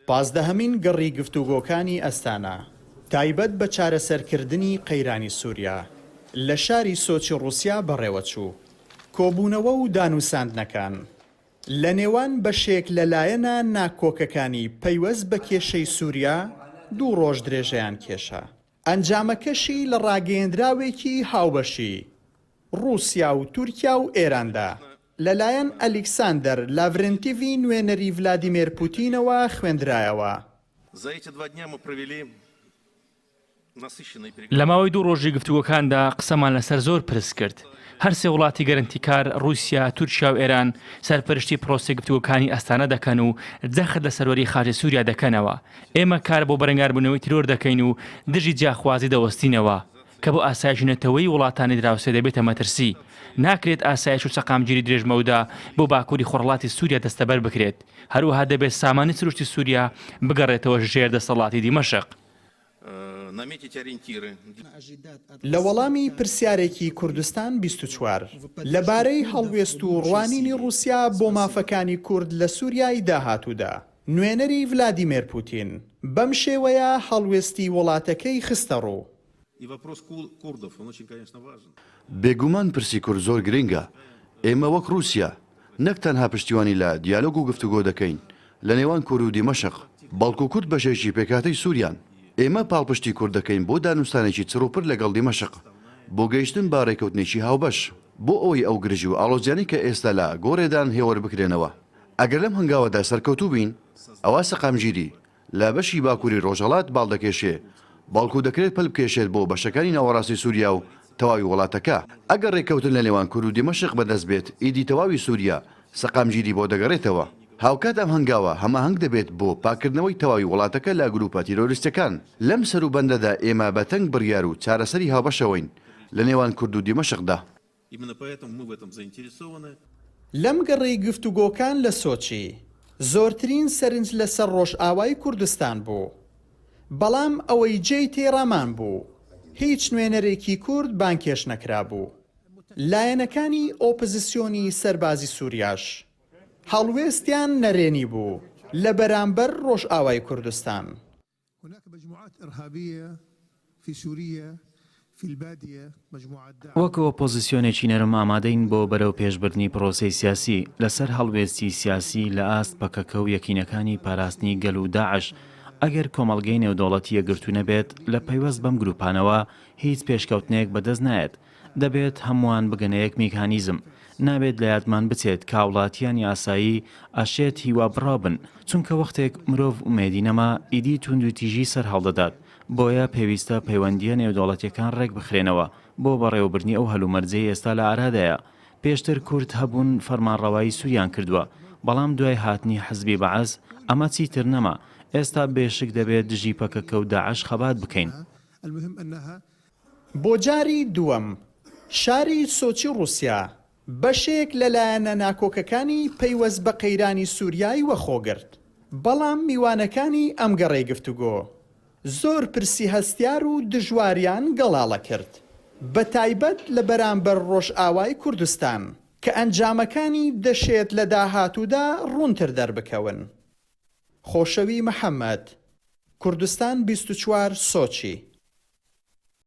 15هەمین گەڕی گفتوگۆکانی ئەستانە تایبەت بە چارەسەرکردنی قەیرانی سووریا لە شاری سۆچی ڕووسیا بەڕێوەچوو کۆبوونەوە و دانووساندنەکان لە نێوان بەشێک لەلایەنە ناکۆکەکانی پەیوەست بە کێشەی سووریا 2 ڕۆژ درێژەیان کێشە ئەنجامەکەشی لە ڕاگەیەندراوێکی هاوبەشی ڕووسیا و تورکیا و ئێراندا لەلایەن ئەلێکساندەر لاڤرنتیڤی نوێنەری ڤلادیمیر پوتینەوە خوێندرایەوە. لە ماوەی 2 ڕۆژی گفتوگۆکاندا قسەمان لەسەر زۆر پرس کرد. هەر سێ وڵاتی گەرنتیکار ڕووسیا، تورکیا و ئێران سەرپەرشتی پرۆسەی گفتوگۆکانی ئەستانە دەکەن و جەخت لە سەروەری خاچی سووریا دەکەنەوە. ئێمە کار بۆ بەرەنگاربوونەوەی ترۆر دەکەین و دژی جیاخوازی دەوەستینەوە کە بۆ ئاسایشنەتەوەی وڵاتانی دراوسێ دەبێتە مەترسی. ناکرێت ئاسایش و سەقامگیری درێژمەودا بۆ باکووری خۆرهڵاتی سووریا دەستەبەر بکرێت. هەروەها دەبێت سامانی سروشتی سووریا بگەڕێتەوە ژێر دەسەڵاتی دیمەشق. لە وەڵامی پرسیارێکی کوردستان 24 لەبارەی هەڵوێست و ڕوانینی ڕووسیا بۆ مافەکانی کورد لە سووریای داهاتوودا نوێنەری ڤلادیمیر پوتین بەم شێوەیە هەڵوێستی وڵاتەکەی خستە ڕوو. بێگومان پرسی کورد زۆر گرنگە. ئێمە وەک ڕووسیا نەک تەنها پشتیوانی لە دیالۆگ و گفتوگۆ دەکەین لە نێوان کورد و دیمەشق بەڵکو کورد بەشێکی پێکاتەی سووریان. ئێمە پاڵپشتی کورد دەکەین بۆ دانوستانێکی چڕوپر لەگەڵ دیمەشق بۆ گەیشتن با ڕێکەوتنێکی هاوبەش بۆ ئەوەی ئەو گرژی و ئاڵۆزیانی کە ئێستا لە گۆڕێدان هێوەر بکرێنەوە. ئەگەر لەم هەنگاوەدا سەرکەوتوو بین ئەوە سەقامگیری لە بەشی باکووری ڕۆژهەڵات باڵدەکێشێ بەڵکو دەکرێت پەل بکێشێت بۆ بەشەکانی ناوەڕاستی سووریا و تەواوی وڵاتەکە. ئەگەر ڕێکەوتن لە نێوان کورد و دیمەشق بەدەست بێت ئیدی تەواوی سووریا سەقامگیری بۆ دەگەڕێتەوە. هاوکات ئەم هەنگاوە هەماهەنگ دەبێت بۆ پاکردنەوەی تەواوی وڵاتەکە لە گروپە تیرۆریستەکان. لەم سەروبەندەدا ئێمە بەتەنگ بڕیار و چارەسەری هاوبەشەوەین لە نێوان کورد و دیمەشقدا. لەم گەڕی گفتوگۆکان لە سۆچی زۆرترین سەرنج لەسەر ڕۆژئاوای کوردستان بوو. بەڵام ئەوەی جێی تێڕامان بوو هیچ نوێنەرێکی کورد بانکێش نەکرا بوو. لایەنەکانی ئۆپۆزیسیۆنی سەربازی سووریاش هەڵوێستیان نەرێنی بوو لە بەرامبەر ڕۆژئاوای کوردستان. وەکو ئۆپۆزیسیۆنێکی نەرم ئامادەین بۆ بەرەو پێشبردننی پرۆسەی سیاسی لەسەر هەڵوێستی سیاسی لە ئاست بەکەکە و یەکینەکانی پاراستنی گەل و داعش. ئەگەر کۆمەڵگەی نێودەوڵەتیە گرتو نەبێت لە پەیوەست بەم گروپانەوە هیچ پێشکەوتنێک بەدەست نایەت. دەبێت هەمووان بگەنەیەک میکانیزم. نابێت لە یادمان بچێت کاوڵاتیان یاسایی ئاشێت هیوا بڕابن چونکە وەختێک مرۆڤ ئومێدی نەما ئیدی تونند و تیژی سەر هەڵدەدات. بۆیە پێویستە پەیوەندیە نێودەوڵەتیەکان ڕێک بخرێنەوە بۆ بەڕێوەبردنی ئەو هەلومەرجەی ئێستا لە ئارادایە. پێشتر کورد هەبوون فەرمانڕەوایی سووریان کردووە بەڵام دوای هاتنی حەزبی بەعەز ئەمە چیتر نەما. ئێستا بێشک دەبێت دژی پەکەکە و داعش خەبات بکەین. بۆ جاری دووەم شاری سۆچی ڕووسیا بەشێک لەلایەنە ناکۆکەکانی پەیوەست بە قەیرانی سووریای وەخۆگرت. بەڵام میوانەکانی ئەم گەڕەی گفتوگۆ زۆر پرسی هەستیار و دژواریان گەڵاڵە کرد بە تایبەت لە بەرامبەر ڕۆژئاوای کوردستان کە ئەنجامەکانی دەشێت لە داهاتوودا ڕوونتر دەربکەون. خۆشەوی محەممەد، کوردستان 24 سۆچی.